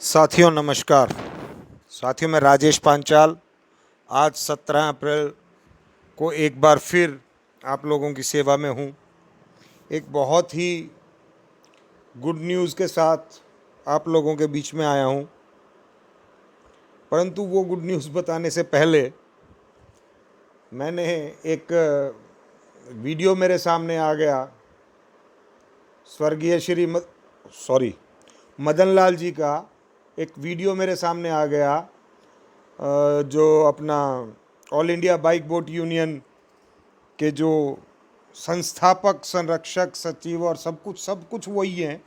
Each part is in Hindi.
साथियों नमस्कार। साथियों मैं राजेश पांचाल आज 17 अप्रैल को एक बार फिर आप लोगों की सेवा में हूँ। एक बहुत ही गुड न्यूज़ के साथ आप लोगों के बीच में आया हूँ, परंतु वो गुड न्यूज़ बताने से पहले मैंने एक वीडियो मेरे सामने आ गया स्वर्गीय मदन लाल जी का एक वीडियो मेरे सामने आ गया जो अपना all India bike boat union के जो संस्थापक, संरक्षक, सचिव और सब कुछ वही हैं।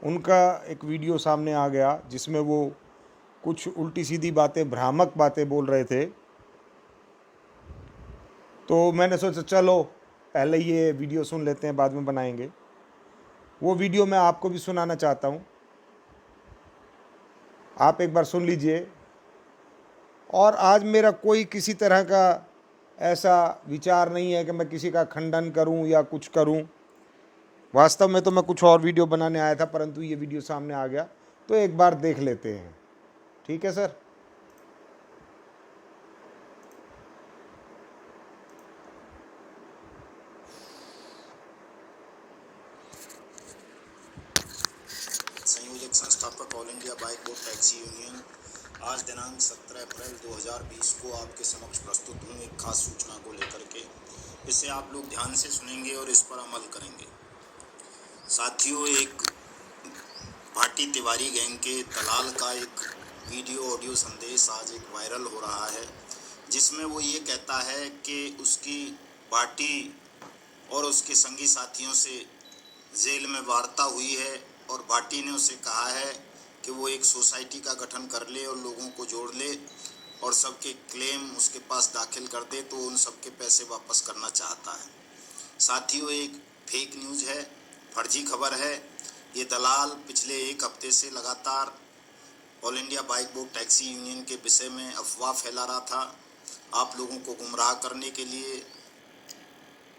उनका एक वीडियो सामने आ गया जिसमें वो कुछ उल्टी सीधी बातें, भ्रामक बातें बोल रहे थे। तो मैंने सोचा चलो पहले ये वीडियो सुन लेते हैं, बाद में बनाएंगे। वो वीडियो मैं आपको भी सुनाना चाहता हूँ, आप एक बार सुन लीजिए। और आज मेरा कोई किसी तरह का ऐसा विचार नहीं है कि मैं किसी का खंडन करूं या कुछ करूं। वास्तव में तो मैं कुछ और वीडियो बनाने आया था, परंतु ये वीडियो सामने आ गया तो एक बार देख लेते हैं। ठीक है सर। संयोजक संस्थापक all India bike boat taxi union आज दिनांक 17 अप्रैल 2020 को आपके समक्ष प्रस्तुत हूँ एक खास सूचना को लेकर के। इसे आप लोग ध्यान से सुनेंगे और इस पर अमल करेंगे। साथियों, एक भाटी तिवारी गैंग के दलाल का एक वीडियो ऑडियो संदेश आज एक वायरल हो रहा है, जिसमें वो ये कहता है कि उसकी भाटी और उसके संगी साथियों से जेल में वार्ता हुई है और भाटी ने उसे कहा है कि वो एक सोसाइटी का गठन कर ले और लोगों को जोड़ ले और सबके क्लेम उसके पास दाखिल कर दे तो उन सबके पैसे वापस करना चाहता है। साथियों, एक फेक न्यूज़ है, फर्जी खबर है। ये दलाल पिछले एक हफ्ते से लगातार all India bike boat taxi union के विषय में अफवाह फैला रहा था आप लोगों को गुमराह करने के लिए।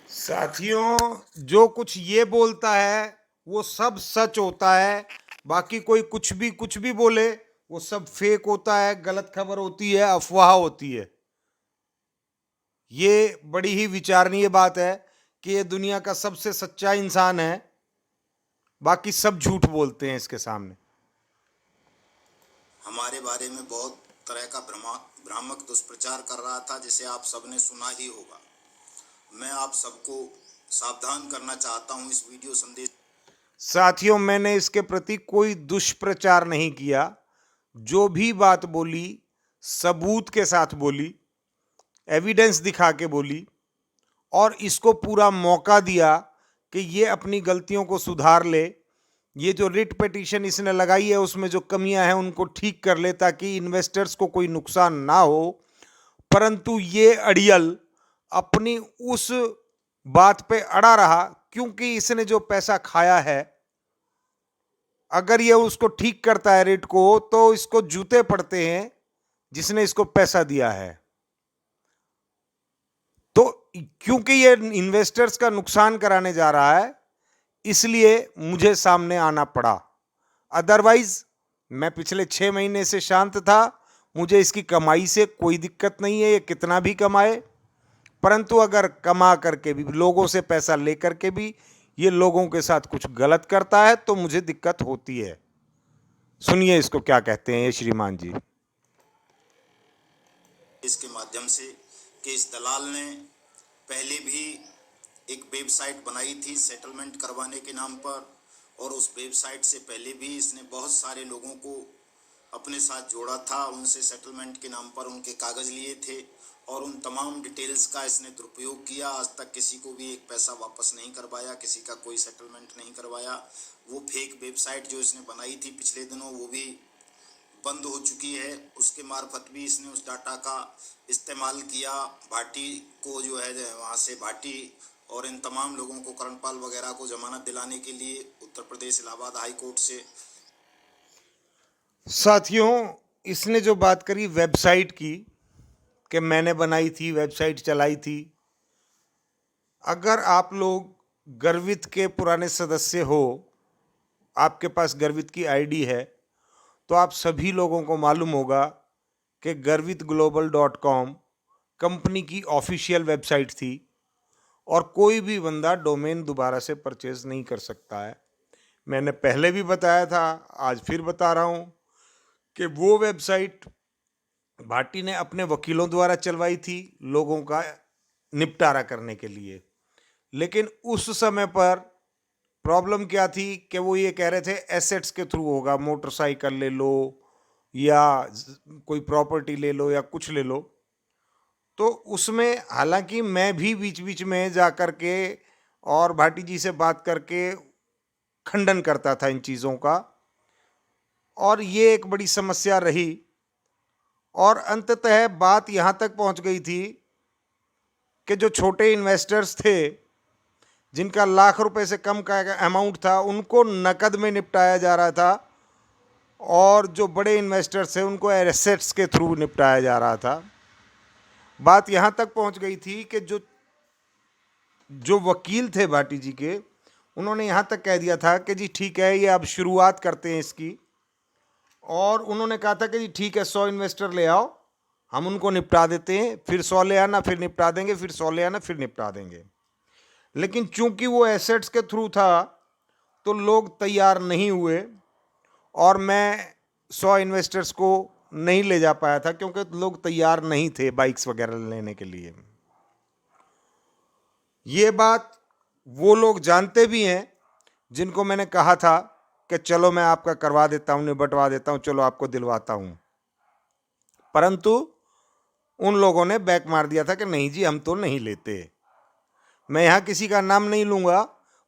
साथियों, जो कुछ ये बोलता है वो सब सच होता है, बाकी कोई कुछ भी बोले वो सब फेक होता है, गलत खबर होती है, अफवाह होती है। ये बड़ी ही विचारणीय बात है कि ये दुनिया का सबसे सच्चा इंसान है, बाकी सब झूठ बोलते हैं इसके सामने। हमारे बारे में बहुत तरह का भ्रामक दुष्प्रचार कर रहा था, जिसे आप सबने सुना ही होगा। मैं आप सबको सावधान करना चाहता हूं इस वीडियो संदेश। साथियों, मैंने इसके प्रति कोई दुष्प्रचार नहीं किया। जो भी बात बोली सबूत के साथ बोली, एविडेंस दिखा के बोली और इसको पूरा मौका दिया कि ये अपनी गलतियों को सुधार ले। ये जो रिट पिटीशन इसने लगाई है उसमें जो कमियां हैं उनको ठीक कर ले ताकि इन्वेस्टर्स को कोई नुकसान ना हो। परंतु ये अड़ियल अपनी उस बात पे अड़ा रहा, क्योंकि इसने जो पैसा खाया है, अगर ये उसको ठीक करता है रेट को, तो इसको जूते पड़ते हैं जिसने इसको पैसा दिया है। तो क्योंकि ये इन्वेस्टर्स का नुकसान कराने जा रहा है, इसलिए मुझे सामने आना पड़ा। अदरवाइज मैं पिछले 6 महीने से शांत था। मुझे इसकी कमाई से कोई दिक्कत नहीं है, ये कितना भी कमाए। परंतु अगर कमा करके भी, लोगों से पैसा लेकर के भी ये लोगों के साथ कुछ गलत करता है तो मुझे दिक्कत होती है। सुनिए इसको क्या कहते हैं ये श्रीमान जी। इसके माध्यम से कि इस दलाल ने पहले भी एक वेबसाइट बनाई थी सेटलमेंट करवाने के नाम पर, और उस वेबसाइट से पहले भी इसने बहुत सारे लोगों को अपने साथ जोड़ा था, उनसे सेटलमेंट के नाम पर उनके कागज़ लिए थे और उन तमाम डिटेल्स का इसने दुरुपयोग किया। आज तक किसी को भी एक पैसा वापस नहीं करवाया, किसी का कोई सेटलमेंट नहीं करवाया। वो फेक वेबसाइट जो इसने बनाई थी पिछले दिनों, वो भी बंद हो चुकी है। उसके मार्फत भी इसने उस डाटा का इस्तेमाल किया। भाटी को जो है वहाँ से भाटी और इन तमाम लोगों को, करणपाल वगैरह को जमानत दिलाने के लिए उत्तर प्रदेश इलाहाबाद हाई कोर्ट से। साथियों, इसने जो बात करी वेबसाइट की कि मैंने बनाई थी, वेबसाइट चलाई थी, अगर आप लोग गर्वित के पुराने सदस्य हो, आपके पास गर्वित की आईडी है, तो आप सभी लोगों को मालूम होगा कि garvitglobal.com कंपनी की ऑफिशियल वेबसाइट थी और कोई भी बंदा डोमेन दोबारा से परचेज नहीं कर सकता है। मैंने पहले भी बताया था, आज फिर बता रहा हूँ कि वो वेबसाइट भाटी ने अपने वकीलों द्वारा चलवाई थी लोगों का निपटारा करने के लिए। लेकिन उस समय पर प्रॉब्लम क्या थी कि वो ये कह रहे थे एसेट्स के थ्रू होगा, मोटरसाइकिल ले लो या कोई प्रॉपर्टी ले लो या कुछ ले लो। तो उसमें हालांकि मैं भी बीच बीच में जा कर के और भाटी जी से बात करके खंडन करता था इन चीज़ों का, और ये एक बड़ी समस्या रही। और अंततः बात यहाँ तक पहुँच गई थी कि जो छोटे इन्वेस्टर्स थे जिनका लाख रुपए से कम का अमाउंट था उनको नकद में निपटाया जा रहा था, और जो बड़े इन्वेस्टर्स थे उनको एसेट्स के थ्रू निपटाया जा रहा था। बात यहाँ तक पहुँच गई थी कि जो वकील थे भाटी जी के, उन्होंने यहाँ तक कह दिया था कि जी ठीक है, ये अब शुरुआत करते हैं इसकी। और उन्होंने कहा था कि जी ठीक है, 100 इन्वेस्टर ले आओ, हम उनको निपटा देते हैं, फिर 100 ले आना, फिर निपटा देंगे, फिर 100 ले आना, फिर निपटा देंगे। लेकिन चूंकि वो एसेट्स के थ्रू था तो लोग तैयार नहीं हुए, और मैं 100 इन्वेस्टर्स को नहीं ले जा पाया था क्योंकि लोग तैयार नहीं थे बाइक्स वगैरह लेने के लिए। ये बात वो लोग जानते भी हैं जिनको मैंने कहा था कि चलो मैं आपका करवा देता हूँ, निबटवा देता हूँ, चलो आपको दिलवाता हूँ। परंतु उन लोगों ने बैक मार दिया था कि नहीं जी, हम तो नहीं लेते। मैं यहाँ किसी का नाम नहीं लूँगा,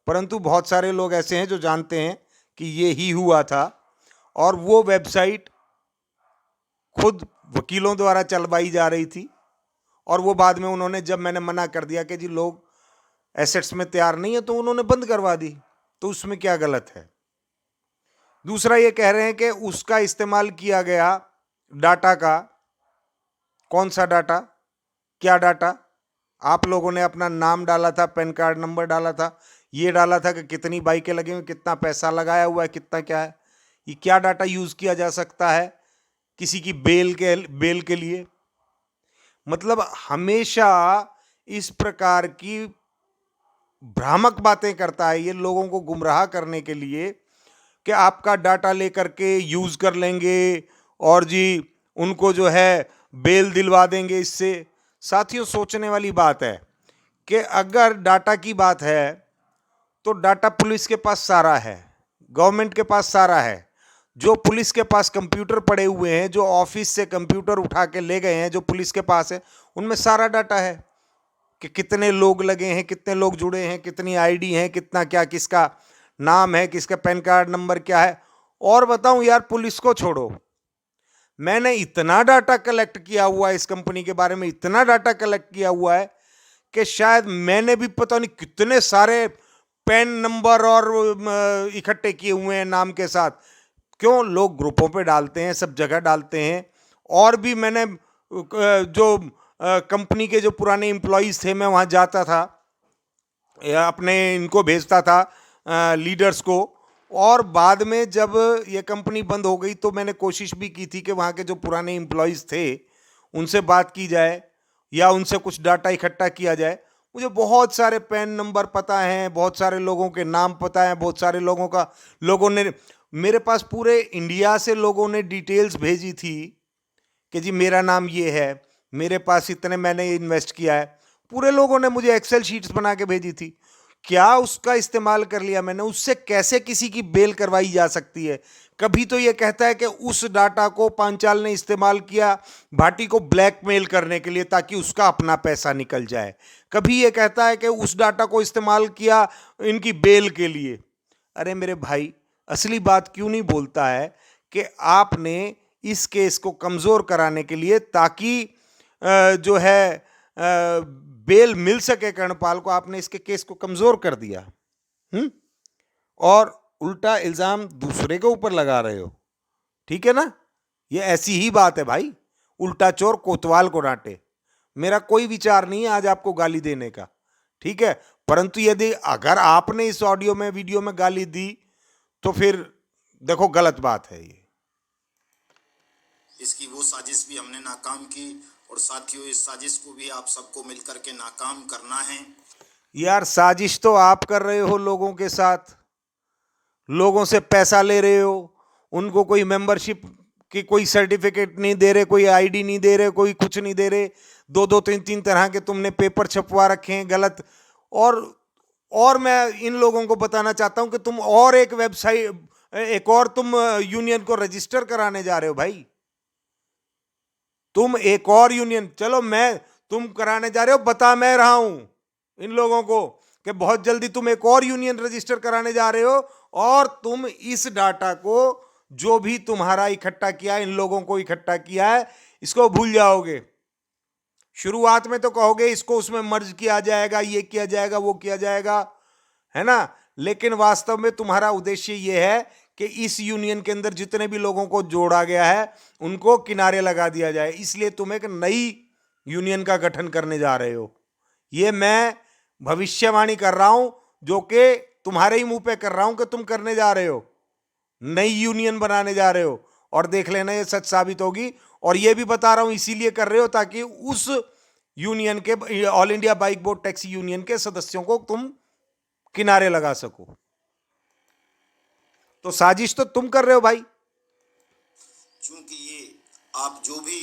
परंतु बहुत सारे लोग ऐसे हैं जो जानते हैं कि ये ही हुआ था। और वो वेबसाइट खुद वकीलों द्वारा चलवाई जा रही थी, और वो बाद में उन्होंने, जब मैंने मना कर दिया कि जी लोग एसेट्स में तैयार नहीं है, तो उन्होंने बंद करवा दी। तो उसमें क्या गलत है? दूसरा ये कह रहे हैं कि उसका इस्तेमाल किया गया डाटा का। कौन सा डाटा? क्या डाटा? आप लोगों ने अपना नाम डाला था, पैन कार्ड नंबर डाला था, ये डाला था कि कितनी बाइकें लगी हुई, कितना पैसा लगाया हुआ है, कितना क्या है। ये क्या डाटा यूज किया जा सकता है किसी की बेल के लिए? मतलब हमेशा इस प्रकार की भ्रामक बातें करता है ये लोगों को गुमराह करने के लिए कि आपका डाटा लेकर के यूज कर लेंगे और जी उनको जो है बेल दिलवा देंगे इससे। साथियों, सोचने वाली बात है कि अगर डाटा की बात है तो डाटा पुलिस के पास सारा है, गवर्नमेंट के पास सारा है। जो पुलिस के पास कंप्यूटर पड़े हुए हैं, जो ऑफिस से कंप्यूटर उठा के ले गए हैं, जो पुलिस के पास है, उनमें सारा डाटा है कि कितने लोग लगे हैं, कितने लोग जुड़े हैं, कितनी आईडी है, कितना क्या, किसका नाम है, किसका पैन कार्ड नंबर क्या है। और बताऊं यार, पुलिस को छोड़ो, मैंने इतना डाटा कलेक्ट किया हुआ है इस कंपनी के बारे में, इतना डाटा कलेक्ट किया हुआ है कि शायद मैंने भी पता नहीं कितने सारे पैन नंबर और इकट्ठे किए हुए हैं नाम के साथ। क्यों? लोग ग्रुपों पे डालते हैं, सब जगह डालते हैं। और भी मैंने जो कंपनी के जो पुराने एम्प्लॉयज़ थे, मैं वहाँ जाता था, अपने इनको भेजता था लीडर्स को। और बाद में जब ये कंपनी बंद हो गई तो मैंने कोशिश भी की थी कि वहाँ के जो पुराने एम्प्लॉयज़ थे उनसे बात की जाए या उनसे कुछ डाटा इकट्ठा किया जाए। मुझे बहुत सारे पैन नंबर पता हैं, बहुत सारे लोगों के नाम पता हैं, बहुत सारे लोगों ने मेरे पास पूरे इंडिया से लोगों ने डिटेल्स भेजी थी कि जी मेरा नाम ये है, मेरे पास इतने मैंने इन्वेस्ट किया है। पूरे लोगों ने मुझे एक्सेल शीट्स बना के भेजी थी। क्या उसका इस्तेमाल कर लिया मैंने? उससे कैसे किसी की बेल करवाई जा सकती है? कभी तो ये कहता है कि उस डाटा को पांचाल ने इस्तेमाल किया भाटी को ब्लैकमेल करने के लिए ताकि उसका अपना पैसा निकल जाए। कभी ये कहता है कि उस डाटा को इस्तेमाल किया इनकी बेल के लिए। अरे मेरे भाई, असली बात क्यों नहीं बोलता है कि आपने इस केस को कमज़ोर कराने के लिए, ताकि जो है बेल मिल सके कर्णपाल को, आपने इसके केस को कमज़ोर कर दिया। और उल्टा इल्ज़ाम दूसरे के ऊपर लगा रहे हो। ठीक है ना? ये ऐसी ही बात है भाई, उल्टा चोर कोतवाल को डांटे। मेरा कोई विचार नहीं है आज आपको गाली देने का, ठीक है? परंतु यदि अगर आपने इस ऑडियो में, वीडियो में गाली दी तो फिर देखो गलत बात है ये। इसकी वो साजिश भी हमने नाकाम की। और साथियों, इस साजिश को भी आप सबको मिलकर के नाकाम करना है। यार साजिश तो आप कर रहे हो लोगों के साथ, लोगों से पैसा ले रहे हो, उनको कोई मेंबरशिप की कोई सर्टिफिकेट नहीं दे रहे, कोई आईडी नहीं दे रहे, कोई कुछ नहीं दे रहे, दो दो तीन तीन तरह के तुमने पेपर छपवा रखे हैं गलत। और मैं इन लोगों को बताना चाहता हूं कि तुम और एक वेबसाइट, एक और तुम यूनियन को रजिस्टर कराने जा रहे हो भाई। तुम एक और यूनियन, चलो मैं, तुम कराने जा रहे हो, बता मैं रहा हूं इन लोगों को कि बहुत जल्दी तुम एक और यूनियन रजिस्टर कराने जा रहे हो, और तुम इस डाटा को जो भी तुम्हारा इकट्ठा किया, इन लोगों को इकट्ठा किया है, इसको भूल जाओगे। शुरुआत में तो कहोगे इसको उसमें मर्ज किया जाएगा, ये किया जाएगा, वो किया जाएगा, है ना, लेकिन वास्तव में तुम्हारा उद्देश्य यह है कि इस यूनियन के अंदर जितने भी लोगों को जोड़ा गया है उनको किनारे लगा दिया जाए। इसलिए तुम एक नई यूनियन का गठन करने जा रहे हो। ये मैं भविष्यवाणी कर रहा हूं, जो कि तुम्हारे ही मुंह पे कर रहा हूं कि तुम करने जा रहे हो, नई यूनियन बनाने जा रहे हो, और देख लेना ये सच साबित होगी। और ये भी बता रहा हूं इसीलिए कर रहे हो ताकि उस यूनियन के, all India bike board taxi union के सदस्यों को तुम किनारे लगा सको। तो साजिश तो तुम कर रहे हो भाई। क्योंकि ये आप जो भी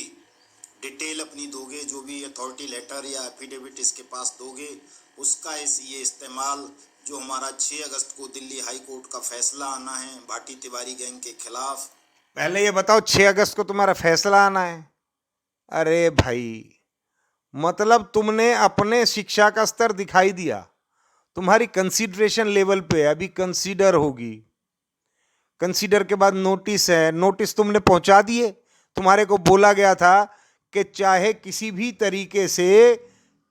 डिटेल अपनी दोगे, जो भी अथॉरिटी लेटर या एफिडेविट इसके पास दोगे, उसका ये इस्तेमाल जो हमारा 6 अगस्त को दिल्ली हाई कोर्ट का फैसला आना है भाटी तिवारी गैंग के खिलाफ। पहले ये बताओ 6 अगस्त को तुम्हारा फैसला आना है? अरे भाई, मतलब तुमने अपने शिक्षा का स्तर दिखाई दिया, तुम्हारी कंसीडरेशन लेवल पे अभी कंसीडर होगी, कंसीडर के बाद नोटिस है, नोटिस तुमने पहुंचा दिए। तुम्हारे को बोला गया था कि चाहे किसी भी तरीके से,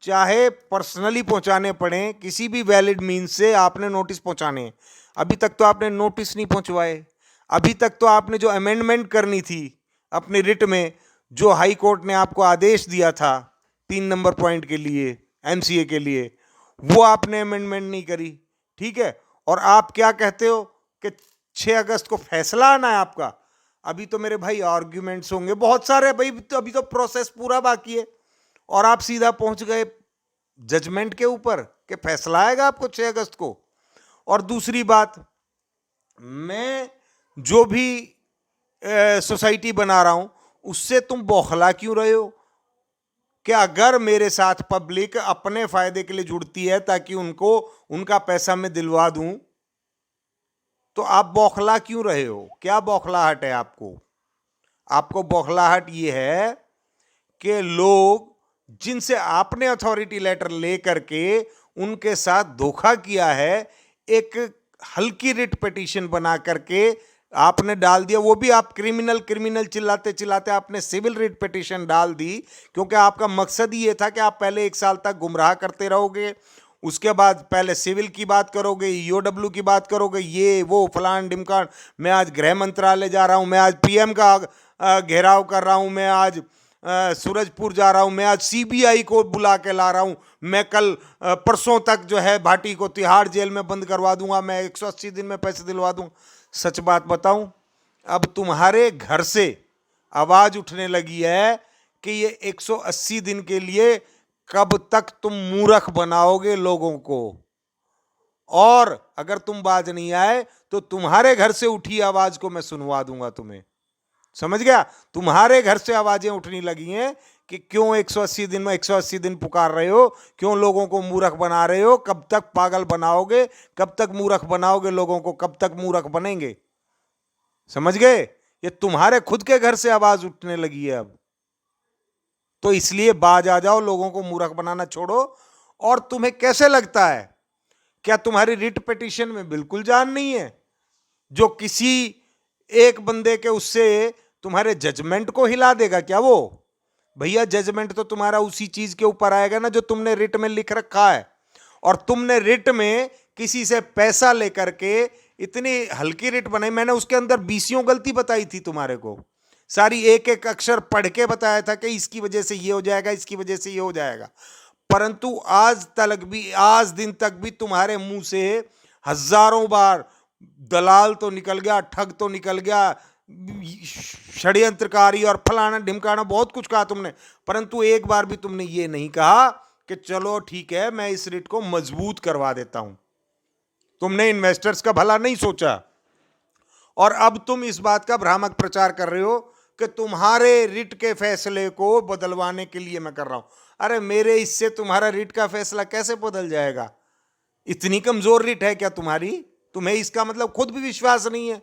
चाहे पर्सनली पहुंचाने पड़े, किसी भी वैलिड मीन्स से आपने नोटिस पहुंचाने। अभी तक तो आपने नोटिस नहीं पहुंचवाए। अभी तक तो आपने जो अमेंडमेंट करनी थी अपनी रिट में, जो हाई कोर्ट ने आपको आदेश दिया था 3 नंबर पॉइंट के लिए, एमसीए के लिए, वो आपने अमेंडमेंट नहीं करी। ठीक है, और आप क्या कहते हो कि 6 अगस्त को फैसला आना है आपका। अभी तो मेरे भाई आर्ग्यूमेंट्स होंगे बहुत सारे भाई, तो अभी तो प्रोसेस पूरा बाकी है, और आप सीधा पहुंच गए जजमेंट के ऊपर कि फैसला आएगा आपको 6 अगस्त को। और दूसरी बात, मैं जो भी सोसाइटी बना रहा हूं उससे तुम बौखला क्यों रहे हो कि अगर मेरे साथ पब्लिक अपने फायदे के लिए जुड़ती है ताकि उनको उनका पैसा मैं दिलवा दूं, तो आप बौखला क्यों रहे हो? क्या बौखलाहट है आपको? आपको बौखलाहट ये है कि लोग जिनसे आपने अथॉरिटी लेटर लेकर के उनके साथ धोखा किया है, एक हल्की रिट पिटीशन बना करके आपने डाल दिया, वो भी आप क्रिमिनल क्रिमिनल चिल्लाते चिल्लाते आपने सिविल रिट पिटीशन डाल दी, क्योंकि आपका मकसद ही ये था कि आप पहले 1 साल तक गुमराह करते रहोगे, उसके बाद पहले सिविल की बात करोगे, ईओडब्ल्यू की बात करोगे, ये वो फलान ढिमकान। मैं आज गृह मंत्रालय जा रहा हूं, मैं आज पीएम का घेराव कर रहा हूं, मैं आज सूरजपुर जा रहा हूं, मैं आज सीबीआई को बुला के ला रहा हूं, मैं कल परसों तक जो है भाटी को तिहाड़ जेल में बंद करवा दूंगा, मैं 180 दिन में पैसे दिलवा दूं। सच बात बताऊं, अब तुम्हारे घर से आवाज उठने लगी है कि ये 180 दिन के लिए कब तक तुम मूर्ख बनाओगे लोगों को, और अगर तुम बाज नहीं आए तो तुम्हारे घर से उठी आवाज को मैं सुनवा दूंगा तुम्हें। समझ गया? तुम्हारे घर से आवाजें उठने लगी हैं कि क्यों 180 दिन में 180 दिन पुकार रहे हो, क्यों लोगों को मूर्ख बना रहे हो, कब तक पागल बनाओगे, कब तक मूर्ख बनाओगे लोगों को, कब तक मूर्ख बनेंगे? समझ गए? ये तुम्हारे खुद के घर से आवाज उठने लगी है अब। तो इसलिए बाज आ जाओ, लोगों को मूर्ख बनाना छोड़ो। और तुम्हें कैसे लगता है, क्या तुम्हारी रिट पिटीशन में बिल्कुल जान नहीं है, जो किसी एक बंदे के उससे तुम्हारे जजमेंट को हिला देगा क्या? वो भैया जजमेंट तो तुम्हारा उसी चीज के ऊपर आएगा ना जो तुमने रिट में लिख रखा है, और तुमने रिट में किसी से पैसा लेकर के इतनी हल्की रिट बनाई। मैंने उसके अंदर 20 गलती बताई थी तुम्हारे को, सारी एक एक अक्षर पढ़ के बताया था कि इसकी वजह से ये हो जाएगा, इसकी वजह से ये हो जाएगा। परंतु आज तक भी, आज दिन तक भी तुम्हारे मुंह से हजारों बार दलाल तो निकल गया, ठग तो निकल गया, षड्यंत्रकारी और फलाना ढिमकाना बहुत कुछ कहा तुमने, परंतु एक बार भी तुमने ये नहीं कहा कि चलो ठीक है मैं इस रिट को मजबूत करवा देता हूं। तुमने इन्वेस्टर्स का भला नहीं सोचा, और अब तुम इस बात का भ्रामक प्रचार कर रहे हो कि तुम्हारे रिट के फैसले को बदलवाने के लिए मैं कर रहा हूं। अरे मेरे इससे तुम्हारा रिट का फैसला कैसे बदल जाएगा? इतनी कमजोर रिट है क्या तुम्हारी? तुम्हें इसका मतलब खुद भी विश्वास नहीं है।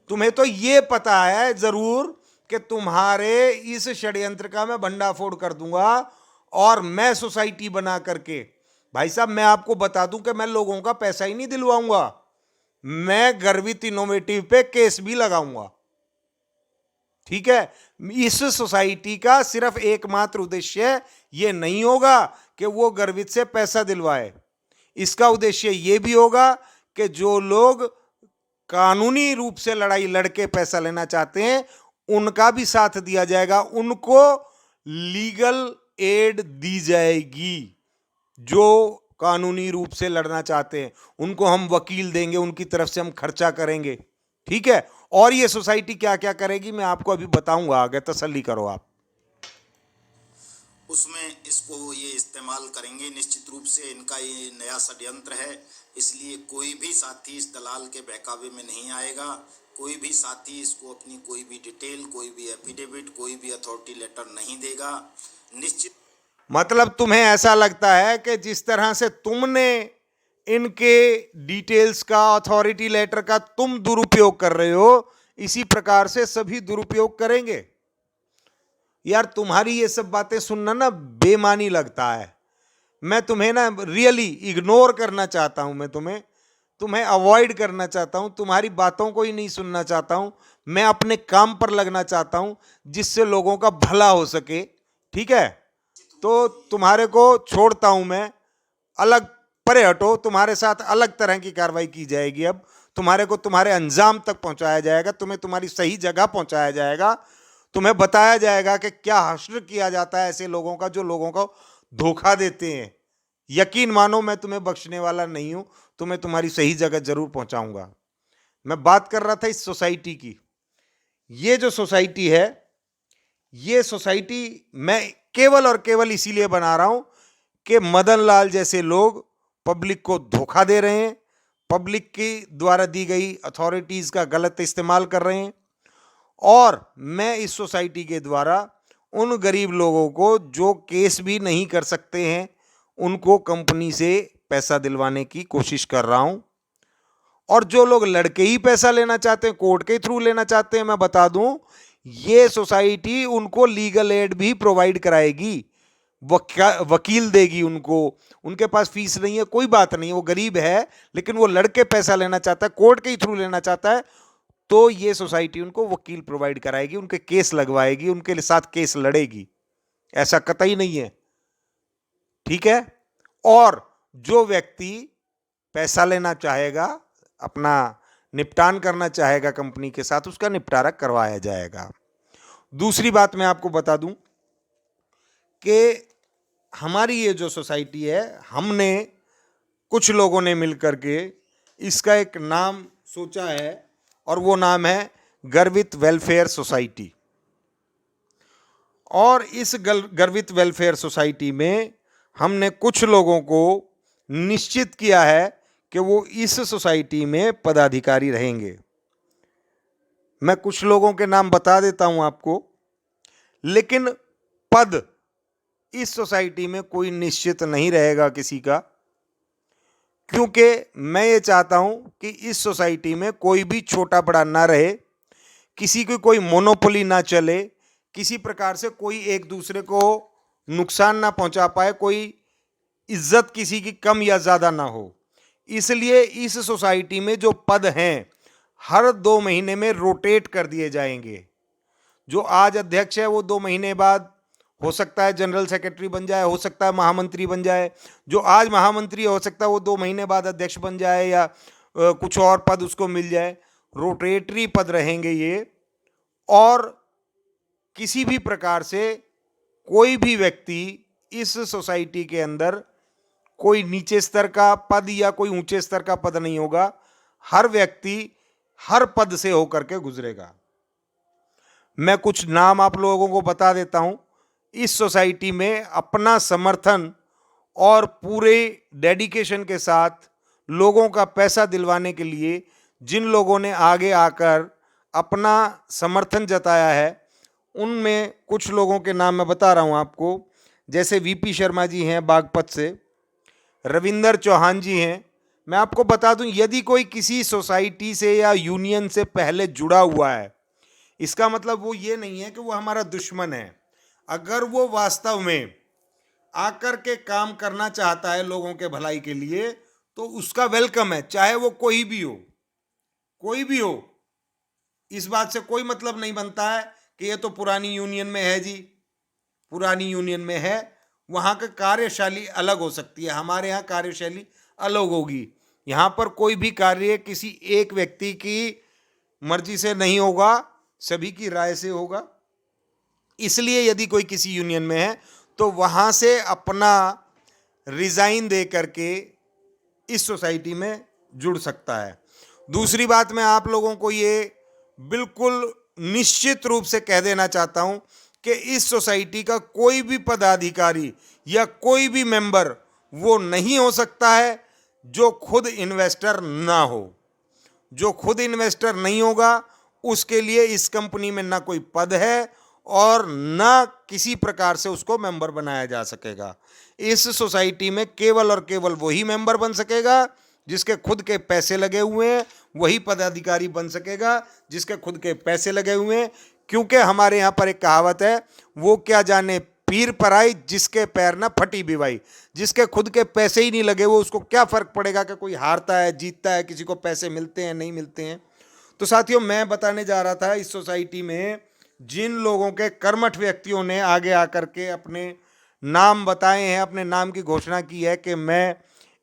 तुम्हें तो ये पता है जरूर कि तुम्हारे इस षड्यंत्र का मैं भंडाफोड़ कर दूंगा, और मैं सोसाइटी बना करके, भाई साहब मैं आपको बता दूं कि मैं लोगों का पैसा ही नहीं दिलवाऊंगा, मैं गर्वित इनोवेटिव पे केस भी लगाऊंगा। ठीक है, इस सोसाइटी का सिर्फ एकमात्र उद्देश्य यह नहीं होगा कि वो गर्वित से पैसा दिलवाए, इसका उद्देश्य यह भी होगा कि जो लोग कानूनी रूप से लड़ाई लड़के पैसा लेना चाहते हैं उनका भी साथ दिया जाएगा, उनको लीगल एड दी जाएगी। जो कानूनी रूप से लड़ना चाहते हैं उनको हम वकील देंगे, उनकी तरफ से हम खर्चा करेंगे। ठीक है, और ये सोसाइटी क्या क्या करेगी मैं आपको अभी बताऊंगा, आगे तसल्ली करो आप। उसमें इसको ये इस्तेमाल करेंगे निश्चित रूप से। इनका ये नया षड्यंत्र है, इसलिए कोई भी साथी इस दलाल के बहकावे में नहीं आएगा। कोई भी साथी इसको अपनी कोई भी डिटेल, कोई भी एफिडेविट, कोई भी अथॉरिटी लेटर नहीं देगा। निश्चित मतलब तुम्हें ऐसा लगता है कि जिस तरह से तुमने इनके डिटेल्स का, अथॉरिटी लेटर का तुम दुरुपयोग कर रहे हो, इसी प्रकार से सभी दुरुपयोग करेंगे। यार तुम्हारी ये सब बातें सुनना ना बेमानी लगता है। मैं तुम्हें ना रियली इग्नोर करना चाहता हूं, मैं तुम्हें अवॉइड करना चाहता हूं, तुम्हारी बातों को ही नहीं सुनना चाहता हूं। मैं अपने काम पर लगना चाहता हूं जिससे लोगों का भला हो सके। ठीक है, तो तुम्हारे को छोड़ता हूं मैं, अलग परे हटो, तुम्हारे साथ अलग तरह की कार्रवाई की जाएगी। अब तुम्हारे को तुम्हारे अंजाम तक पहुंचाया जाएगा, तुम्हें तुम्हारी सही जगह पहुंचाया जाएगा, तुम्हें बताया जाएगा कि क्या हश्र किया जाता है ऐसे लोगों का जो लोगों को धोखा देते हैं। यकीन मानो मैं तुम्हें बख्शने वाला नहीं हूं, तुम्हें तुम्हारी सही जगह जरूर पहुंचाऊंगा। मैं बात कर रहा था इस सोसाइटी की। ये जो सोसाइटी है, ये सोसाइटी मैं केवल और केवल इसीलिए बना रहा हूं कि मदन लाल जैसे लोग पब्लिक को धोखा दे रहे हैं, पब्लिक की द्वारा दी गई अथॉरिटीज का गलत इस्तेमाल कर रहे हैं, और मैं इस सोसाइटी के द्वारा उन गरीब लोगों को जो केस भी नहीं कर सकते हैं उनको कंपनी से पैसा दिलवाने की कोशिश कर रहा हूं। और जो लोग लड़के ही पैसा लेना चाहते हैं, कोर्ट के थ्रू लेना चाहते हैं, मैं बता दूं ये सोसाइटी उनको लीगल एड भी प्रोवाइड कराएगी, वकील देगी उनको। उनके पास फीस नहीं है, कोई बात नहीं है, वो गरीब है लेकिन वो लड़के पैसा लेना चाहता है, कोर्ट के थ्रू लेना चाहता है, तो ये सोसाइटी उनको वकील प्रोवाइड कराएगी, उनके केस लगवाएगी, उनके साथ केस लड़ेगी। ऐसा कतई नहीं है। ठीक है, और जो व्यक्ति पैसा लेना चाहेगा, अपना निपटान करना चाहेगा कंपनी के साथ, उसका निपटारा करवाया जाएगा। दूसरी बात मैं आपको बता दूं कि हमारी ये जो सोसाइटी है, हमने कुछ लोगों ने मिलकर के इसका एक नाम सोचा है, और वो नाम है गर्वित वेलफेयर सोसाइटी। और इस गर्वित वेलफेयर सोसाइटी में हमने कुछ लोगों को निश्चित किया है कि वो इस सोसाइटी में पदाधिकारी रहेंगे। मैं कुछ लोगों के नाम बता देता हूं आपको, लेकिन पद इस सोसाइटी में कोई निश्चित नहीं रहेगा किसी का, क्योंकि मैं ये चाहता हूं कि इस सोसाइटी में कोई भी छोटा बड़ा ना रहे, किसी की कोई मोनोपोली ना चले, किसी प्रकार से कोई एक दूसरे को नुकसान ना पहुंचा पाए, कोई इज्जत किसी की कम या ज़्यादा ना हो। इसलिए इस सोसाइटी में जो पद हैं हर 2 महीने में रोटेट कर दिए जाएंगे। जो आज अध्यक्ष है वो 2 महीने बाद हो सकता है जनरल सेक्रेटरी बन जाए, हो सकता है महामंत्री बन जाए। जो आज महामंत्री हो सकता है वो 2 महीने बाद अध्यक्ष बन जाए, या कुछ और पद उसको मिल जाए। रोटेटरी पद रहेंगे ये, और किसी भी प्रकार से कोई भी व्यक्ति इस सोसाइटी के अंदर कोई नीचे स्तर का पद या कोई ऊंचे स्तर का पद नहीं होगा। हर व्यक्ति हर पद से होकर के गुजरेगा। मैं कुछ नाम आप लोगों को बता देता हूं। इस सोसाइटी में अपना समर्थन और पूरे डेडिकेशन के साथ लोगों का पैसा दिलवाने के लिए जिन लोगों ने आगे आकर अपना समर्थन जताया है, उनमें कुछ लोगों के नाम मैं बता रहा हूं आपको। जैसे वीपी शर्मा जी हैं बागपत से, रविंदर चौहान जी हैं। मैं आपको बता दूं, यदि कोई किसी सोसाइटी से या यूनियन से पहले जुड़ा हुआ है, इसका मतलब वो ये नहीं है कि वो हमारा दुश्मन है। अगर वो वास्तव में आकर के काम करना चाहता है लोगों के भलाई के लिए, तो उसका वेलकम है, चाहे वो कोई भी हो, कोई भी हो। इस बात से कोई मतलब नहीं बनता है कि ये तो पुरानी यूनियन में है जी, पुरानी यूनियन में है। वहाँ का कार्यशैली अलग हो सकती है, हमारे यहाँ कार्यशैली अलग होगी। यहाँ पर कोई भी कार्य किसी एक व्यक्ति की मर्जी से नहीं होगा, सभी की राय से होगा। इसलिए यदि कोई किसी यूनियन में है तो वहाँ से अपना रिजाइन दे करके इस सोसाइटी में जुड़ सकता है। दूसरी बात, मैं आप लोगों को ये बिल्कुल निश्चित रूप से कह देना चाहता हूं कि इस सोसाइटी का कोई भी पदाधिकारी या कोई भी मेंबर वो नहीं हो सकता है जो खुद इन्वेस्टर ना हो। जो खुद इन्वेस्टर नहीं होगा उसके लिए इस कंपनी में ना कोई पद है और ना किसी प्रकार से उसको मेंबर बनाया जा सकेगा। इस सोसाइटी में केवल और केवल वही मेंबर बन सकेगा जिसके खुद के पैसे लगे हुए हैं, वही पदाधिकारी बन सकेगा जिसके खुद के पैसे लगे हुए हैं। क्योंकि हमारे यहाँ पर एक कहावत है, वो क्या जाने पीर पराई जिसके पैर ना फटी बिवाई। जिसके खुद के पैसे ही नहीं लगे, वो उसको क्या फर्क पड़ेगा कि कोई हारता है जीतता है, किसी को पैसे मिलते हैं नहीं मिलते हैं। तो साथियों, मैं बताने जा रहा था, इस सोसाइटी में जिन लोगों के कर्मठ व्यक्तियों ने आगे आकर के अपने नाम बताए हैं, अपने नाम की घोषणा की है कि मैं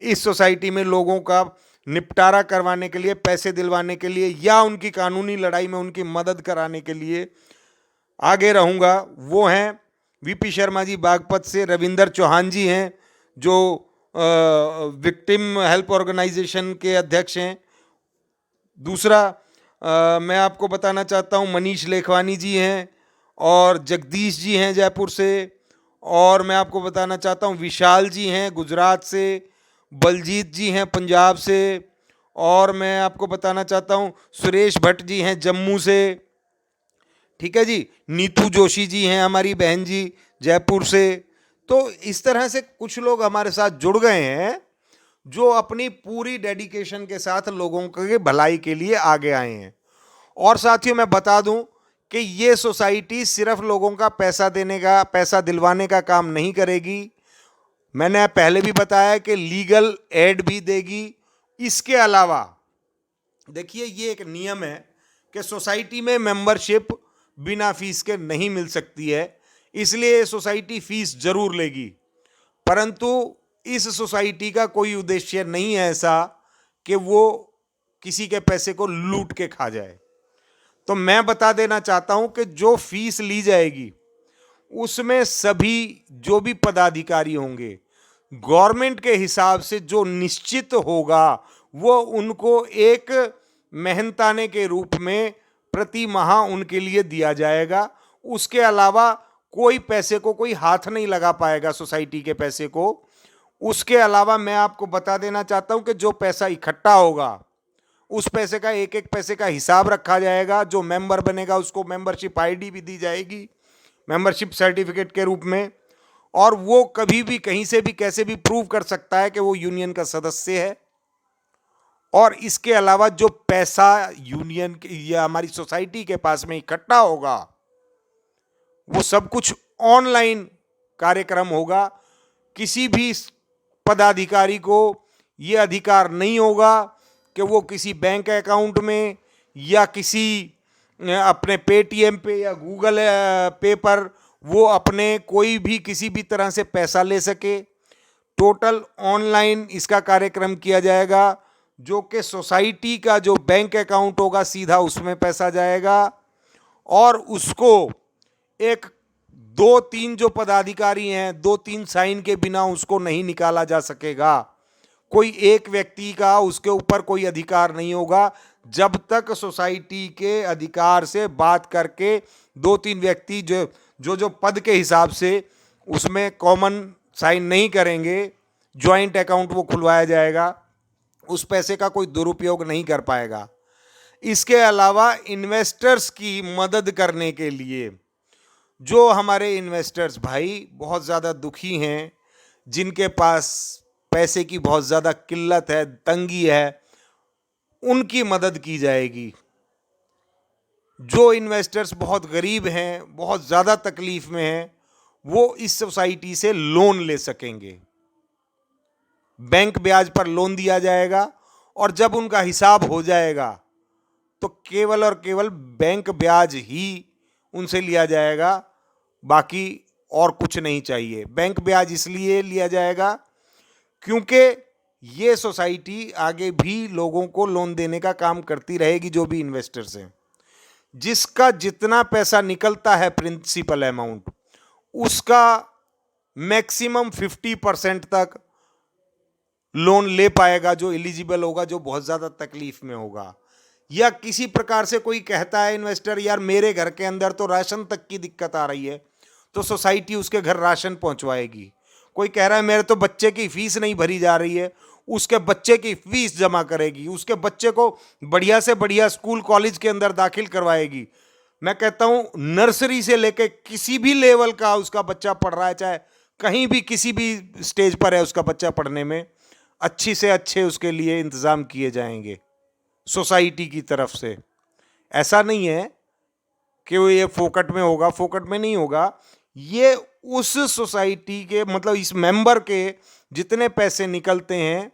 इस सोसाइटी में लोगों का निपटारा करवाने के लिए, पैसे दिलवाने के लिए या उनकी कानूनी लड़ाई में उनकी मदद कराने के लिए आगे रहूँगा, वो हैं वीपी शर्मा जी बागपत से, रविंदर चौहान जी हैं जो विक्टिम हेल्प ऑर्गेनाइजेशन के अध्यक्ष हैं। दूसरा मैं आपको बताना चाहता हूँ, मनीष लेखवानी जी हैं और जगदीश जी हैं जयपुर से। और मैं आपको बताना चाहता हूँ, विशाल जी हैं गुजरात से, बलजीत जी हैं पंजाब से। और मैं आपको बताना चाहता हूँ, सुरेश भट्ट जी हैं जम्मू से। ठीक है जी, नीतू जोशी जी हैं हमारी बहन जी जयपुर से। तो इस तरह से कुछ लोग हमारे साथ जुड़ गए हैं जो अपनी पूरी डेडिकेशन के साथ लोगों के भलाई के लिए आगे आए हैं। और साथियों, मैं बता दूं कि ये सोसाइटी सिर्फ लोगों का पैसा देने का, पैसा दिलवाने का काम नहीं करेगी। मैंने पहले भी बताया कि लीगल एड भी देगी। इसके अलावा देखिए, ये एक नियम है कि सोसाइटी में मेंबरशिप बिना फीस के नहीं मिल सकती है, इसलिए सोसाइटी फीस जरूर लेगी। परंतु इस सोसाइटी का कोई उद्देश्य नहीं है ऐसा कि वो किसी के पैसे को लूट के खा जाए। तो मैं बता देना चाहता हूं कि जो फीस ली जाएगी उसमें सभी जो भी पदाधिकारी होंगे, गवर्नमेंट के हिसाब से जो निश्चित होगा वो उनको एक मेहनताने के रूप में प्रति माह उनके लिए दिया जाएगा। उसके अलावा कोई पैसे को कोई हाथ नहीं लगा पाएगा सोसाइटी के पैसे को। उसके अलावा मैं आपको बता देना चाहता हूं कि जो पैसा इकट्ठा होगा उस पैसे का, एक एक पैसे का हिसाब रखा जाएगा। जो मेंबर बनेगा उसको मेंबरशिप आईडी भी दी जाएगी, मेंबरशिप सर्टिफिकेट के रूप में। और वो कभी भी कहीं से भी कैसे भी प्रूव कर सकता है कि वो यूनियन का सदस्य है। और इसके अलावा जो पैसा यूनियन या हमारी सोसाइटी के पास में इकट्ठा होगा वो सब कुछ ऑनलाइन कार्यक्रम होगा। किसी भी पदाधिकारी को ये अधिकार नहीं होगा कि वो किसी बैंक अकाउंट में या किसी अपने पेटीएम पे या गूगल पे पर वो अपने कोई भी किसी भी तरह से पैसा ले सके। टोटल ऑनलाइन इसका कार्यक्रम किया जाएगा, जो कि सोसाइटी का जो बैंक अकाउंट होगा सीधा उसमें पैसा जाएगा। और उसको एक 2-3 जो पदाधिकारी हैं, 2-3 साइन के बिना उसको नहीं निकाला जा सकेगा। कोई एक व्यक्ति का उसके ऊपर कोई अधिकार नहीं होगा। जब तक सोसाइटी के अधिकार से बात करके 2-3 व्यक्ति जो पद के हिसाब से उसमें कॉमन साइन नहीं करेंगे, ज्वाइंट अकाउंट वो खुलवाया जाएगा, उस पैसे का कोई दुरुपयोग नहीं कर पाएगा। इसके अलावा इन्वेस्टर्स की मदद करने के लिए, जो हमारे इन्वेस्टर्स भाई बहुत ज़्यादा दुखी हैं, जिनके पास पैसे की बहुत ज़्यादा किल्लत है, तंगी है, उनकी मदद की जाएगी। जो इन्वेस्टर्स बहुत गरीब हैं, बहुत ज़्यादा तकलीफ में हैं, वो इस सोसाइटी से लोन ले सकेंगे। बैंक ब्याज पर लोन दिया जाएगा और जब उनका हिसाब हो जाएगा तो केवल और केवल बैंक ब्याज ही उनसे लिया जाएगा, बाकी और कुछ नहीं चाहिए। बैंक ब्याज इसलिए लिया जाएगा क्योंकि ये सोसाइटी आगे भी लोगों को लोन देने का काम करती रहेगी, जो भी इन्वेस्टर्स हैं। जिसका जितना पैसा निकलता है प्रिंसिपल अमाउंट, उसका मैक्सिमम 50% तक लोन ले पाएगा जो एलिजिबल होगा, जो बहुत ज़्यादा तकलीफ में होगा। या किसी प्रकार से कोई कहता है इन्वेस्टर, यार मेरे घर के अंदर तो राशन तक की दिक्कत आ रही है, तो सोसाइटी उसके घर राशन पहुंचवाएगी। कोई कह रहा है मेरे तो बच्चे की फीस नहीं भरी जा रही है, उसके बच्चे की फीस जमा करेगी, उसके बच्चे को बढ़िया से बढ़िया स्कूल कॉलेज के अंदर दाखिल करवाएगी। मैं कहता हूं नर्सरी से लेकर किसी भी लेवल का उसका बच्चा पढ़ रहा है, चाहे कहीं भी किसी भी स्टेज पर है उसका बच्चा पढ़ने में, अच्छी से अच्छे उसके लिए इंतजाम किए जाएंगे सोसाइटी की तरफ से। ऐसा नहीं है कि वो ये फोकट में होगा, फोकट में नहीं होगा। ये उस सोसाइटी के मतलब इस मेंबर के जितने पैसे निकलते हैं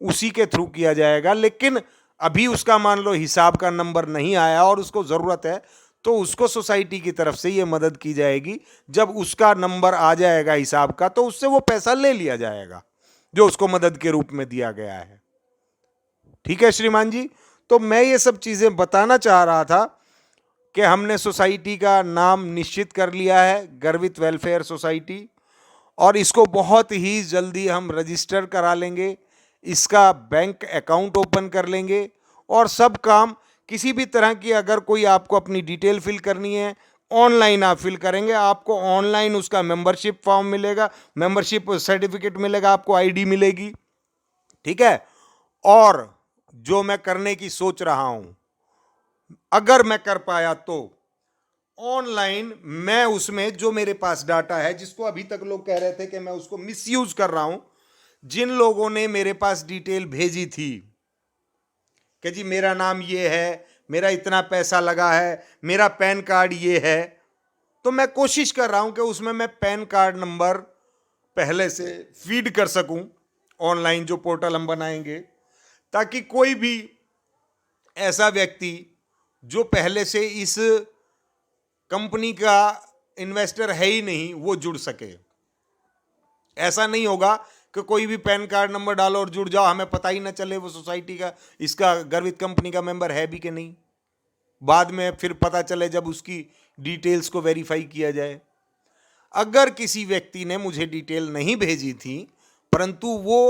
उसी के थ्रू किया जाएगा। लेकिन अभी उसका मान लो हिसाब का नंबर नहीं आया और उसको ज़रूरत है, तो उसको सोसाइटी की तरफ से ये मदद की जाएगी। जब उसका नंबर आ जाएगा हिसाब का, तो उससे वो पैसा ले लिया जाएगा जो उसको मदद के रूप में दिया गया है। ठीक है श्रीमान जी, तो मैं ये सब चीज़ें बताना चाह रहा था कि हमने सोसाइटी का नाम निश्चित कर लिया है, गर्वित वेलफेयर सोसाइटी, और इसको बहुत ही जल्दी हम रजिस्टर करा लेंगे, इसका बैंक अकाउंट ओपन कर लेंगे और सब काम किसी भी तरह की अगर कोई आपको अपनी डिटेल फिल करनी है ऑनलाइन आप फिल करेंगे, आपको ऑनलाइन उसका मेंबरशिप फॉर्म मिलेगा, मेंबरशिप सर्टिफिकेट मिलेगा, आपको आईडी मिलेगी। ठीक है, और जो मैं करने की सोच रहा हूं, अगर मैं कर पाया तो ऑनलाइन मैं उसमें जो मेरे पास डाटा है, जिसको अभी तक लोग कह रहे थे कि मैं उसको मिसयूज कर रहा हूं, जिन लोगों ने मेरे पास डिटेल भेजी थी कि जी मेरा नाम ये है, मेरा इतना पैसा लगा है, मेरा पैन कार्ड ये है, तो मैं कोशिश कर रहा हूं कि उसमें मैं पैन कार्ड नंबर पहले से फीड कर सकूं ऑनलाइन जो पोर्टल हम बनाएंगे, ताकि कोई भी ऐसा व्यक्ति जो पहले से इस कंपनी का इन्वेस्टर है ही नहीं वो जुड़ सके। ऐसा नहीं होगा कि कोई भी पैन कार्ड नंबर डालो और जुड़ जाओ, हमें पता ही ना चले वो सोसाइटी का, इसका गर्वित कंपनी का मेंबर है भी कि नहीं। बाद में फिर पता चले जब उसकी डिटेल्स को वेरीफाई किया जाए। अगर किसी व्यक्ति ने मुझे डिटेल नहीं भेजी थी परंतु वो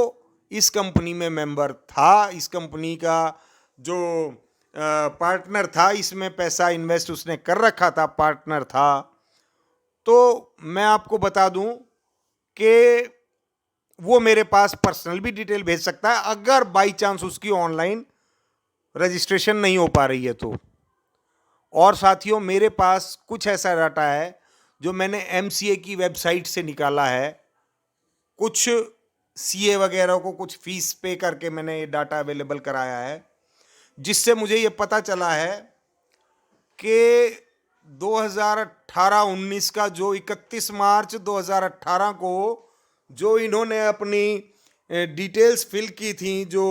इस कंपनी में मेंबर था, इस कंपनी का जो पार्टनर था, इसमें पैसा इन्वेस्ट उसने कर रखा था, पार्टनर था, तो मैं आपको बता दूं कि वो मेरे पास पर्सनल भी डिटेल भेज सकता है अगर बाई चांस उसकी ऑनलाइन रजिस्ट्रेशन नहीं हो पा रही है तो। और साथियों मेरे पास कुछ ऐसा डाटा है जो मैंने एमसीए की वेबसाइट से निकाला है, कुछ सीए वगैरह को कुछ फीस पे करके मैंने ये डाटा अवेलेबल कराया है, जिससे मुझे ये पता चला है कि 2018-19 का जो 31 मार्च 2018 को जो इन्होंने अपनी डिटेल्स फिल की थी जो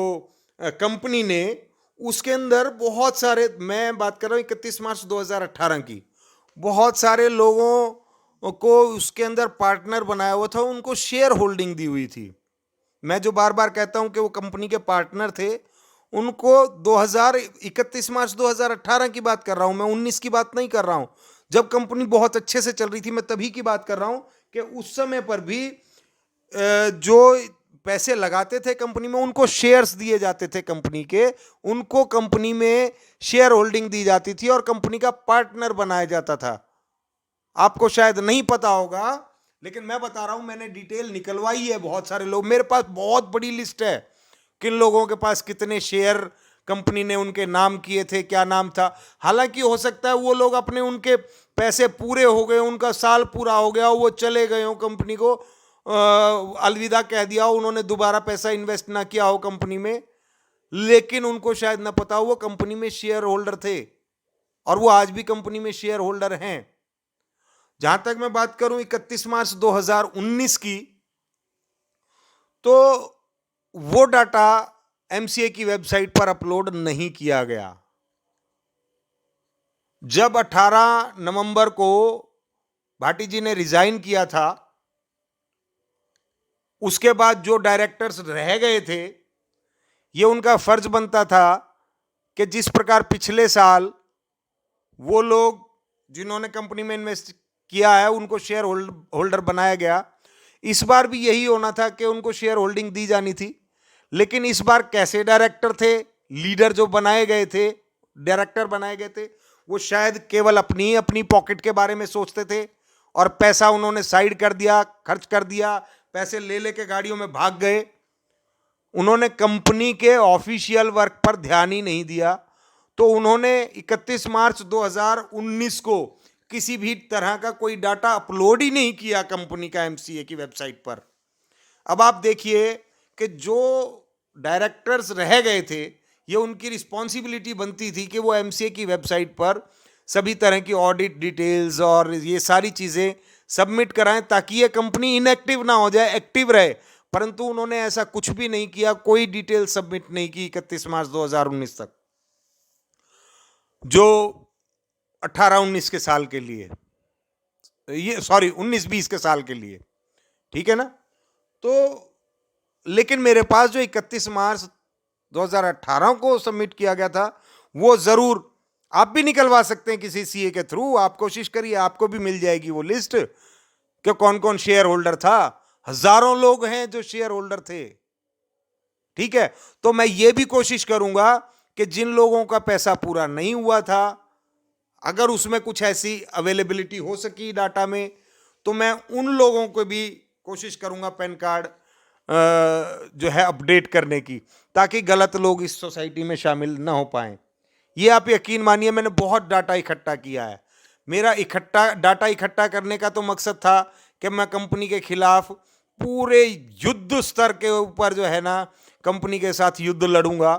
कंपनी ने, उसके अंदर बहुत सारे, मैं बात कर रहा हूँ 31 मार्च 2018 की, बहुत सारे लोगों को उसके अंदर पार्टनर बनाया हुआ था, उनको शेयर होल्डिंग दी हुई थी। मैं जो बार बार कहता हूं कि वो कंपनी के पार्टनर थे, उनको 31 मार्च 2018 की बात कर रहा हूं मैं, 19 की बात नहीं कर रहा हूं। जब कंपनी बहुत अच्छे से चल रही थी मैं तभी की बात कर रहा हूं कि उस समय पर भी जो पैसे लगाते थे कंपनी में, उनको शेयर्स दिए जाते थे कंपनी के, उनको कंपनी में शेयर होल्डिंग दी जाती थी और कंपनी का पार्टनर बनाया जाता था। आपको शायद नहीं पता होगा, लेकिन मैं बता रहा हूं, मैंने डिटेल निकलवाई है। बहुत सारे लोग, मेरे पास बहुत बड़ी लिस्ट है किन लोगों के पास कितने शेयर कंपनी ने उनके नाम किए थे, क्या नाम था। हालांकि हो सकता है वो लोग अपने, उनके पैसे पूरे हो गए, उनका साल पूरा हो गया, वो चले गए हो, कंपनी को अलविदा कह दिया हो, उन्होंने दोबारा पैसा इन्वेस्ट ना किया हो कंपनी में, लेकिन उनको शायद ना पता हो वो कंपनी में शेयर होल्डर थे और वो आज भी कंपनी में शेयर होल्डर हैं। जहां तक मैं बात करूं 31 मार्च 2019 की, तो वो डाटा एमसीए की वेबसाइट पर अपलोड नहीं किया गया। जब 18 नवंबर को भाटी जी ने रिजाइन किया था, उसके बाद जो डायरेक्टर्स रह गए थे, ये उनका फर्ज बनता था कि जिस प्रकार पिछले साल वो लोग जिन्होंने कंपनी में इन्वेस्ट किया है उनको शेयर होल्डर बनाया गया, इस बार भी यही होना था कि उनको शेयर होल्डिंग दी जानी थी। लेकिन इस बार कैसे डायरेक्टर थे, लीडर जो बनाए गए थे, डायरेक्टर बनाए गए थे, वो शायद केवल अपनी अपनी पॉकेट के बारे में सोचते थे और पैसा उन्होंने साइड कर दिया, खर्च कर दिया, पैसे ले लेके गाड़ियों में भाग गए। उन्होंने कंपनी के ऑफिशियल वर्क पर ध्यान ही नहीं दिया। तो उन्होंने 31 मार्च 2019 को किसी भी तरह का कोई डाटा अपलोड ही नहीं किया कंपनी का एमसीए की वेबसाइट पर। अब आप देखिए कि जो डायरेक्टर्स रह गए थे, ये उनकी रिस्पॉन्सिबिलिटी बनती थी कि वो एमसीए की वेबसाइट पर सभी तरह की ऑडिट डिटेल्स और ये सारी चीज़ें सबमिट कराएं ताकि ये कंपनी इनएक्टिव ना हो जाए, एक्टिव रहे। परंतु उन्होंने ऐसा कुछ भी नहीं किया, कोई डिटेल सबमिट नहीं की 31 मार्च 2019 तक, जो 18-19 के साल के लिए, ये सॉरी 19-20 के साल के लिए, ठीक है ना। तो लेकिन मेरे पास जो 31 मार्च 2018 को सबमिट किया गया था, वो जरूर आप भी निकलवा सकते हैं किसी सीए के थ्रू। आप कोशिश करिए, आपको भी मिल जाएगी वो लिस्ट कि कौन कौन शेयर होल्डर था। हजारों लोग हैं जो शेयर होल्डर थे, ठीक है। तो मैं ये भी कोशिश करूंगा कि जिन लोगों का पैसा पूरा नहीं हुआ था, अगर उसमें कुछ ऐसी अवेलेबिलिटी हो सकी डाटा में, तो मैं उन लोगों को भी कोशिश करूंगा पैन कार्ड जो है अपडेट करने की, ताकि गलत लोग इस सोसाइटी में शामिल ना हो पाएं। ये आप यकीन मानिए, मैंने बहुत डाटा इकट्ठा किया है। मेरा डाटा इकट्ठा करने का तो मकसद था कि मैं कंपनी के खिलाफ पूरे युद्ध स्तर के ऊपर जो है ना कंपनी के साथ युद्ध लड़ूंगा।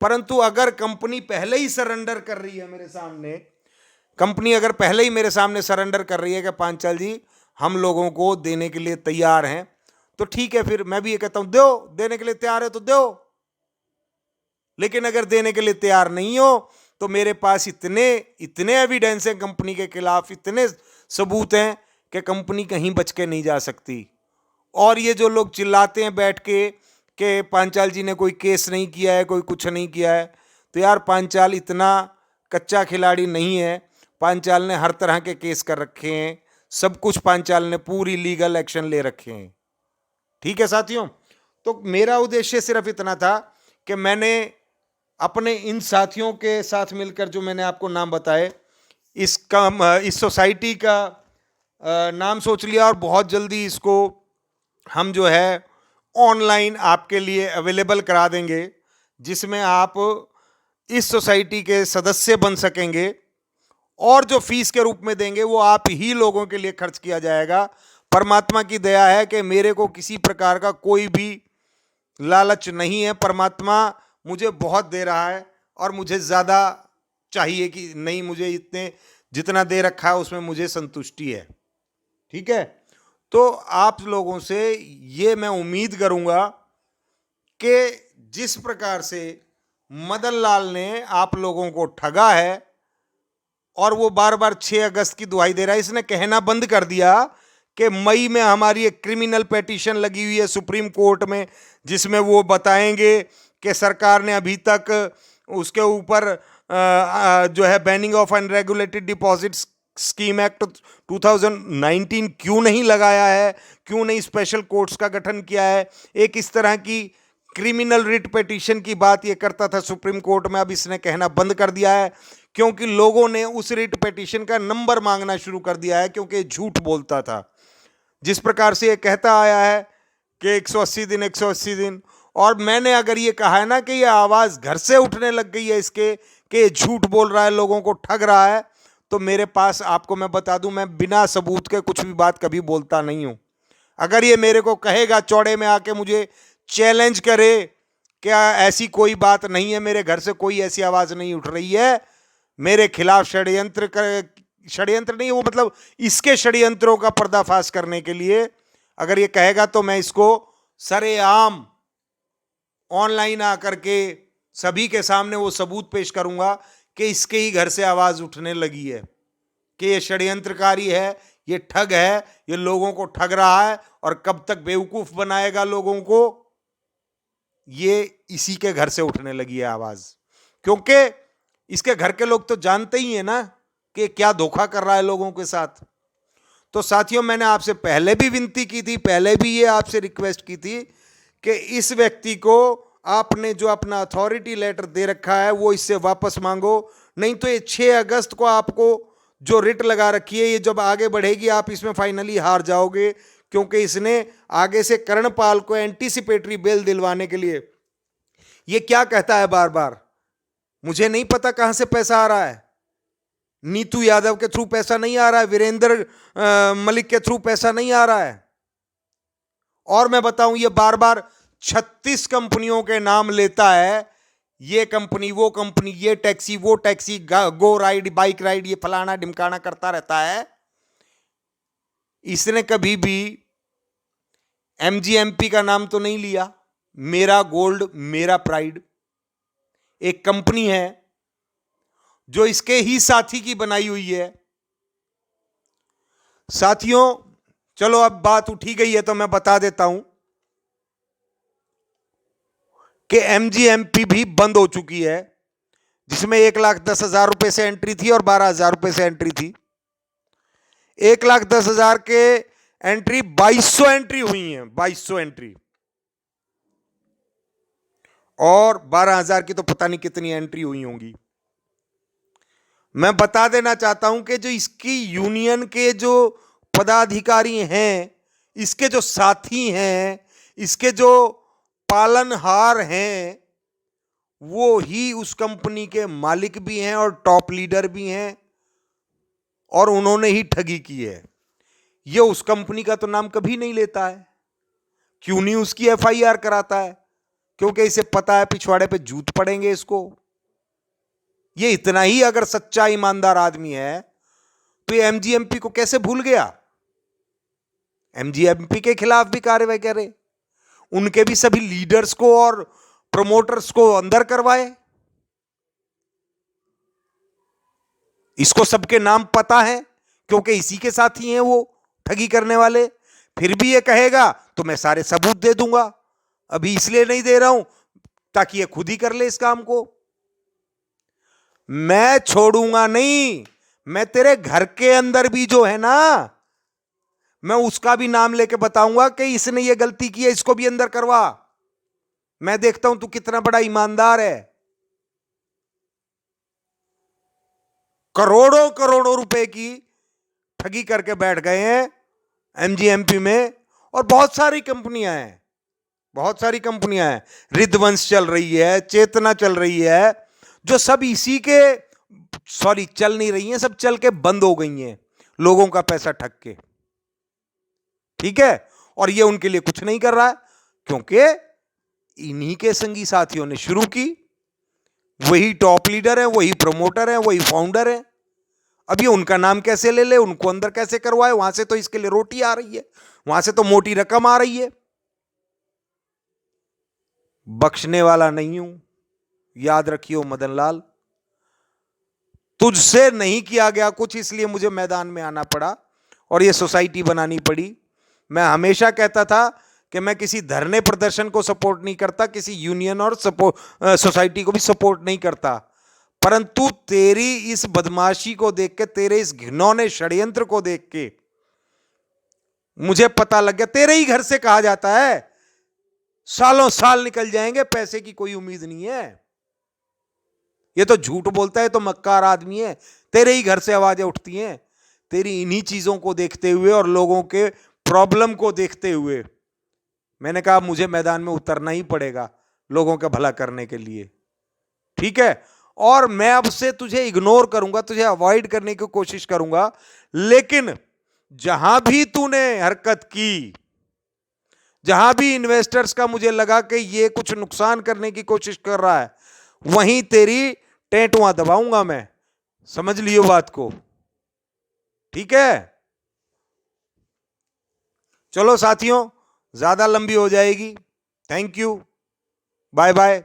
परंतु अगर कंपनी पहले ही सरेंडर कर रही है मेरे सामने, कंपनी अगर पहले ही मेरे सामने सरेंडर कर रही है कि पांचाल जी हम लोगों को देने के लिए तैयार हैं, तो ठीक है, फिर मैं भी ये कहता हूं दो, देने के लिए तैयार है तो दो। लेकिन अगर देने के लिए तैयार नहीं हो तो मेरे पास इतने एविडेंस हैं कंपनी के खिलाफ, इतने सबूत हैं कि कंपनी कहीं बच के नहीं जा सकती। और ये जो लोग चिल्लाते हैं बैठ के कि पांचाल जी ने कोई केस नहीं किया है, कोई कुछ नहीं किया है, तो यार पांचाल इतना कच्चा खिलाड़ी नहीं है। पांचाल ने हर तरह के केस कर रखे हैं, सब कुछ पांचाल ने पूरी लीगल एक्शन ले रखे हैं, ठीक है साथियों। तो मेरा उद्देश्य सिर्फ इतना था कि मैंने अपने इन साथियों के साथ मिलकर, जो मैंने आपको नाम बताए, इस सोसाइटी का नाम सोच लिया और बहुत जल्दी इसको हम जो है ऑनलाइन आपके लिए अवेलेबल करा देंगे, जिसमें आप इस सोसाइटी के सदस्य बन सकेंगे और जो फीस के रूप में देंगे वो आप ही लोगों के लिए खर्च किया जाएगा। परमात्मा की दया है कि मेरे को किसी प्रकार का कोई भी लालच नहीं है। परमात्मा मुझे बहुत दे रहा है और मुझे ज़्यादा चाहिए कि नहीं, मुझे इतने जितना दे रखा है उसमें मुझे संतुष्टि है, ठीक है। तो आप लोगों से ये मैं उम्मीद करूंगा कि जिस प्रकार से मदन लाल ने आप लोगों को ठगा है और वो बार बार 6 अगस्त की दुहाई दे रहा है, इसने कहना बंद कर दिया कि मई में हमारी एक क्रिमिनल पेटिशन लगी हुई है सुप्रीम कोर्ट में, जिसमें वो बताएंगे कि सरकार ने अभी तक उसके ऊपर जो है banning of unregulated deposits scheme act 2019 क्यों नहीं लगाया है, क्यों नहीं स्पेशल कोर्ट्स का गठन किया है। एक इस तरह की क्रिमिनल रिट पिटीशन की बात ये करता था सुप्रीम कोर्ट में, अब इसने कहना बंद कर दिया है क्योंकि लोगों ने उस रिट पिटीशन का नंबर मांगना शुरू कर दिया है, क्योंकि झूठ बोलता था। जिस प्रकार से ये कहता आया है कि 180 दिन 180 दिन, और मैंने अगर ये कहा है ना कि ये आवाज़ घर से उठने लग गई है इसके कि ये झूठ बोल रहा है, लोगों को ठग रहा है, तो मेरे पास आपको मैं बता दूं, मैं बिना सबूत के कुछ भी बात कभी बोलता नहीं हूं। अगर ये मेरे को कहेगा चौड़े में आके मुझे चैलेंज करे, क्या ऐसी कोई बात नहीं है, मेरे घर से कोई ऐसी आवाज़ नहीं उठ रही है, मेरे खिलाफ षड्यंत्र नहीं, वो मतलब इसके षड्यंत्रों का पर्दाफाश करने के लिए अगर ये कहेगा तो मैं इसको सरेआम ऑनलाइन आकर के सभी के सामने वो सबूत पेश करूंगा कि इसके ही घर से आवाज उठने लगी है कि ये षड्यंत्रकारी है, ये ठग है, ये लोगों को ठग रहा है और कब तक बेवकूफ बनाएगा लोगों को, ये इसी के घर से उठने लगी है आवाज। क्योंकि इसके घर के लोग तो जानते ही है ना कि क्या धोखा कर रहा है लोगों के साथ। तो साथियों, मैंने आपसे पहले भी विनती की थी, पहले भी ये आपसे रिक्वेस्ट की थी कि इस व्यक्ति को आपने जो अपना अथॉरिटी लेटर दे रखा है वो इससे वापस मांगो, नहीं तो ये 6 अगस्त को आपको जो रिट लगा रखी है, ये जब आगे बढ़ेगी आप इसमें फाइनली हार जाओगे, क्योंकि इसने आगे से कर्णपाल को एंटीसिपेटरी बेल दिलवाने के लिए ये क्या कहता है बार बार, मुझे नहीं पता कहां से पैसा आ रहा है, नीतू यादव के थ्रू पैसा नहीं आ रहा है, वीरेंद्र मलिक के थ्रू पैसा नहीं आ रहा है। और मैं बताऊं, ये बार बार 36 कंपनियों के नाम लेता है, ये कंपनी वो कंपनी, ये टैक्सी वो टैक्सी, गो राइड बाइक राइड, ये फलाना ढिमकाना करता रहता है। इसने कभी भी MGMP का नाम तो नहीं लिया। मेरा गोल्ड मेरा प्राइड एक कंपनी है जो इसके ही साथी की बनाई हुई है। साथियों, चलो अब बात उठी गई है तो मैं बता देता हूं कि MGMP भी बंद हो चुकी है, जिसमें 1,10,000 रुपए से एंट्री थी और 12,000 रुपए से एंट्री थी। 1,10,000 के एंट्री 2,200 एंट्री हुई है, 2,200 एंट्री, और 12,000 की तो पता नहीं कितनी एंट्री हुई होंगी। मैं बता देना चाहता हूं कि जो इसकी यूनियन के जो पदाधिकारी हैं, इसके जो साथी हैं, इसके जो पालनहार हैं, वो ही उस कंपनी के मालिक भी हैं और टॉप लीडर भी हैं, और उन्होंने ही ठगी की है। ये उस कंपनी का तो नाम कभी नहीं लेता है। क्यों नहीं उसकी FIR कराता है? क्योंकि इसे पता है पिछवाड़े पे जूत पड़ेंगे इसको। ये इतना ही अगर सच्चा ईमानदार आदमी है तो ये MGMP को कैसे भूल गया? MGMP के खिलाफ भी कार्रवाई करे, उनके भी सभी लीडर्स को और प्रमोटर्स को अंदर करवाए। इसको सबके नाम पता है क्योंकि इसी के साथी हैं वो ठगी करने वाले। फिर भी ये कहेगा तो मैं सारे सबूत दे दूंगा, अभी इसलिए नहीं दे रहा हूं ताकि ये खुद ही कर ले इस काम को। मैं छोड़ूंगा नहीं, मैं तेरे घर के अंदर भी जो है ना, मैं उसका भी नाम लेके बताऊंगा कि इसने ये गलती की है, इसको भी अंदर करवा। मैं देखता हूं तू कितना बड़ा ईमानदार है। करोड़ों करोड़ों रुपए की ठगी करके बैठ गए हैं MGMP में, और बहुत सारी कंपनियां हैं, बहुत सारी कंपनियां हैं। रिद्धवंश चल रही है, चेतना चल रही है, जो सब इसी के, सॉरी चल नहीं रही हैं, सब चल के बंद हो गई हैं लोगों का पैसा ठग के। ठीक है, और ये उनके लिए कुछ नहीं कर रहा है क्योंकि इन्हीं के संगी साथियों ने शुरू की, वही टॉप लीडर है, वही प्रमोटर है, वही फाउंडर है। अब ये उनका नाम कैसे ले ले, उनको अंदर कैसे करवाए? वहां से तो इसके लिए रोटी आ रही है, वहां से तो मोटी रकम आ रही है। बख्शने वाला नहीं हूं, याद रखियो मदनलाल। तुझसे नहीं किया गया कुछ, इसलिए मुझे मैदान में आना पड़ा और ये सोसाइटी बनानी पड़ी। मैं हमेशा कहता था कि मैं किसी धरने प्रदर्शन को सपोर्ट नहीं करता, किसी यूनियन और सोसाइटी को भी सपोर्ट नहीं करता, परंतु तेरी इस बदमाशी को देख के, तेरे इस घिनौने षड्यंत्र को देख के मुझे पता लग गया। तेरे ही घर से कहा जाता है सालों साल निकल जाएंगे, पैसे की कोई उम्मीद नहीं है। ये तो झूठ बोलता है, तो मक्कार आदमी है। तेरे ही घर से आवाजें उठती हैं। तेरी इन्हीं चीजों को देखते हुए और लोगों के प्रॉब्लम को देखते हुए मैंने कहा मुझे मैदान में उतरना ही पड़ेगा लोगों का भला करने के लिए। ठीक है, और मैं अब से तुझे इग्नोर करूंगा, तुझे अवॉइड करने की कोशिश करूंगा, लेकिन जहां भी तूने हरकत की, जहां भी इन्वेस्टर्स का मुझे लगा कि ये कुछ नुकसान करने की कोशिश कर रहा है, वहीं तेरी टेंटुआ दबाऊंगा मैं। समझ लियो बात को। ठीक है, चलो साथियों, ज्यादा लंबी हो जाएगी। Thank you, bye bye.